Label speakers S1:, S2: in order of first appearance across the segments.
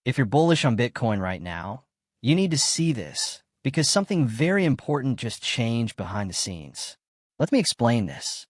S1: If you're bullish on Bitcoin right now, you need to see this because something very important just changed behind the scenes. Let me explain this.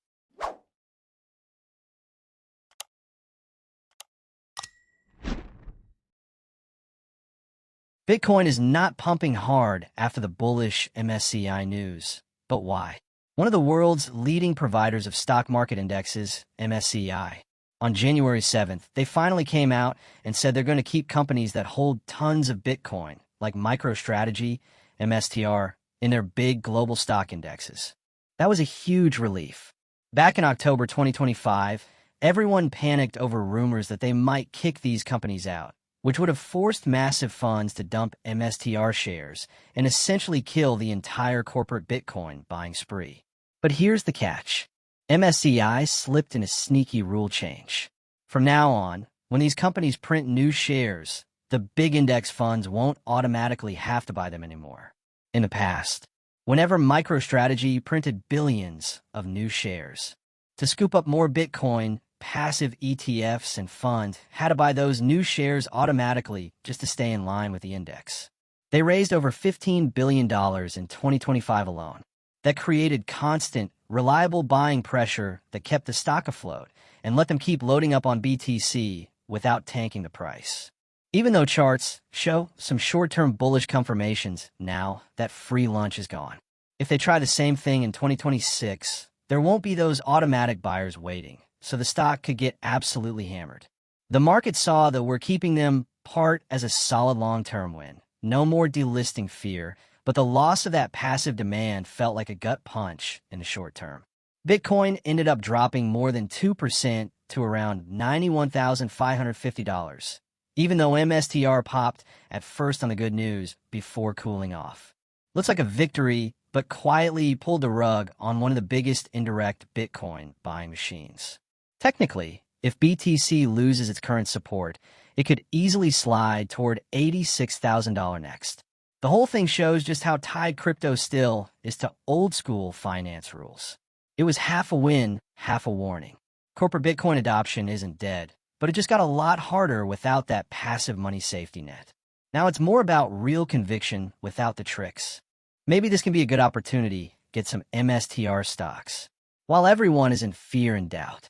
S1: Bitcoin is not pumping hard after the bullish MSCI news. But why? One of the world's leading providers of stock market indexes, MSCI, on January 7th, they finally came out and said they're going to keep companies that hold tons of Bitcoin, like MicroStrategy, MSTR, in their big global stock indexes. That was a huge relief. Back in October 2025, everyone panicked over rumors that they might kick these companies out, which would have forced massive funds to dump MSTR shares and essentially kill the entire corporate Bitcoin buying spree. But here's the catch. MSCI slipped in a sneaky rule change. From now on, when these companies print new shares, the big index funds won't automatically have to buy them anymore. In the past, whenever MicroStrategy printed billions of new shares, to scoop up more Bitcoin, passive ETFs and funds had to buy those new shares automatically just to stay in line with the index. They raised over $15 billion in 2025 alone. That created constant, reliable buying pressure that kept the stock afloat and let them keep loading up on BTC without tanking the price. Even though charts show some short-term bullish confirmations now that free lunch is gone. If they try the same thing in 2026, there won't be those automatic buyers waiting, so the stock could get absolutely hammered. The market saw that we're keeping them part as a solid long-term win. No more delisting fear, but the loss of that passive demand felt like a gut punch in the short term. Bitcoin ended up dropping more than 2% to around $91,550, even though MSTR popped at first on the good news before cooling off. Looks like a victory, but quietly pulled the rug on one of the biggest indirect Bitcoin buying machines. Technically, if BTC loses its current support, it could easily slide toward $86,000 next. The whole thing shows just how tied crypto still is to old-school finance rules. It was half a win, half a warning. Corporate Bitcoin adoption isn't dead, but it just got a lot harder without that passive money safety net. Now it's more about real conviction without the tricks. Maybe this can be a good opportunity to get some MSTR stocks, while everyone is in fear and doubt.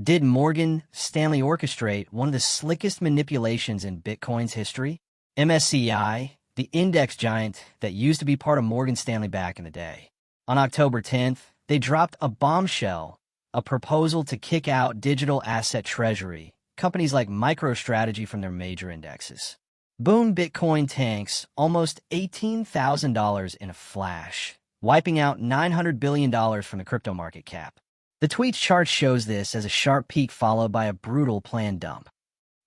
S1: Did Morgan Stanley orchestrate one of the slickest manipulations in Bitcoin's history? MSCI, the index giant that used to be part of Morgan Stanley back in the day. On October 10th, they dropped a bombshell, a proposal to kick out digital asset treasury, companies like MicroStrategy from their major indexes. Boom, Bitcoin tanks almost $18,000 in a flash, wiping out $900 billion from the crypto market cap. The tweet's chart shows this as a sharp peak followed by a brutal planned dump.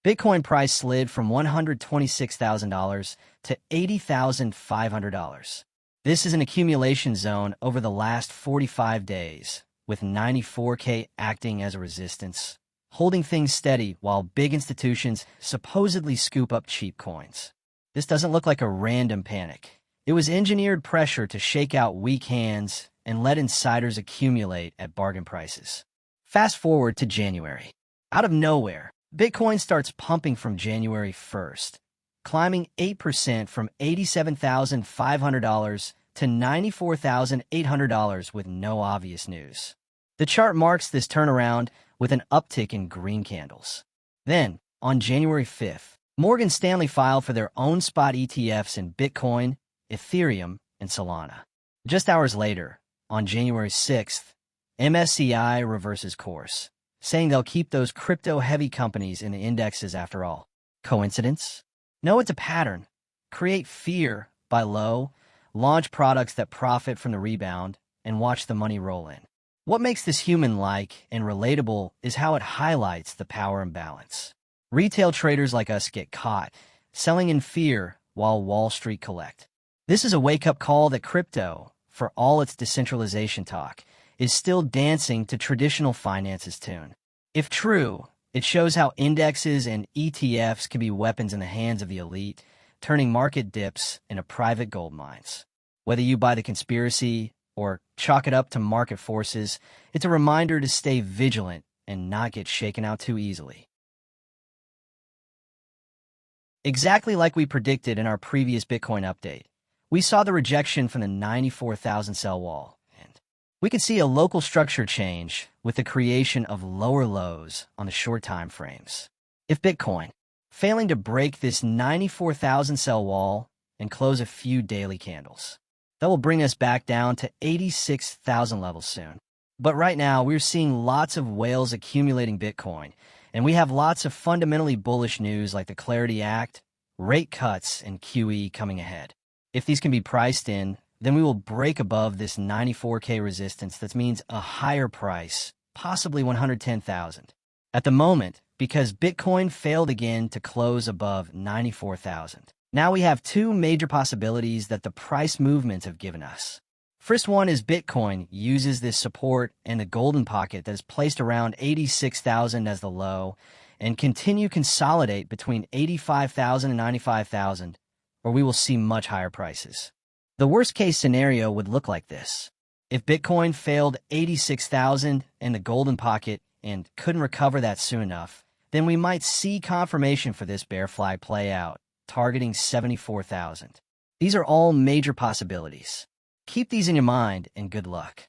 S1: Bitcoin price slid from $126,000 to $80,500. This is an accumulation zone over the last 45 days, with 94K acting as a resistance, holding things steady while big institutions supposedly scoop up cheap coins. This doesn't look like a random panic. It was engineered pressure to shake out weak hands and let insiders accumulate at bargain prices. Fast forward to January. Out of nowhere, Bitcoin starts pumping from January 1st, climbing 8% from $87,500 to $94,800 with no obvious news. The chart marks this turnaround with an uptick in green candles. Then, on January 5th, Morgan Stanley filed for their own spot ETFs in Bitcoin, Ethereum, and Solana. Just hours later, on January 6th, MSCI reverses course, saying they'll keep those crypto-heavy companies in the indexes after all. Coincidence? No, it's a pattern. Create fear, buy low, launch products that profit from the rebound, and watch the money roll in. What makes this human-like and relatable is how it highlights the power imbalance. Retail traders like us get caught, selling in fear while Wall Street collect. This is a wake-up call that crypto, for all its decentralization talk, is still dancing to traditional finance's tune. If true, it shows how indexes and ETFs can be weapons in the hands of the elite, turning market dips into private gold mines. Whether you buy the conspiracy or chalk it up to market forces, it's a reminder to stay vigilant and not get shaken out too easily. Exactly like we predicted in our previous Bitcoin update, we saw the rejection from the 94,000 sell wall, and we could see a local structure change with the creation of lower lows on the short time frames. If Bitcoin, failing to break this 94,000 sell wall and close a few daily candles, that will bring us back down to 86,000 levels soon. But right now, we're seeing lots of whales accumulating Bitcoin, and we have lots of fundamentally bullish news like the Clarity Act, rate cuts, and QE coming ahead. If these can be priced in, then we will break above this 94K resistance. That means a higher price, possibly 110,000. At the moment, because Bitcoin failed again to close above 94,000. Now we have two major possibilities that the price movements have given us. First one is Bitcoin uses this support and the golden pocket that is placed around 86,000 as the low and continue consolidate between 85,000 and 95,000, or we will see much higher prices. The worst case scenario would look like this. If Bitcoin failed 86,000 and the golden pocket and couldn't recover that soon enough, then we might see confirmation for this bear flag play out, targeting 74,000. These are all major possibilities. Keep these in your mind and good luck.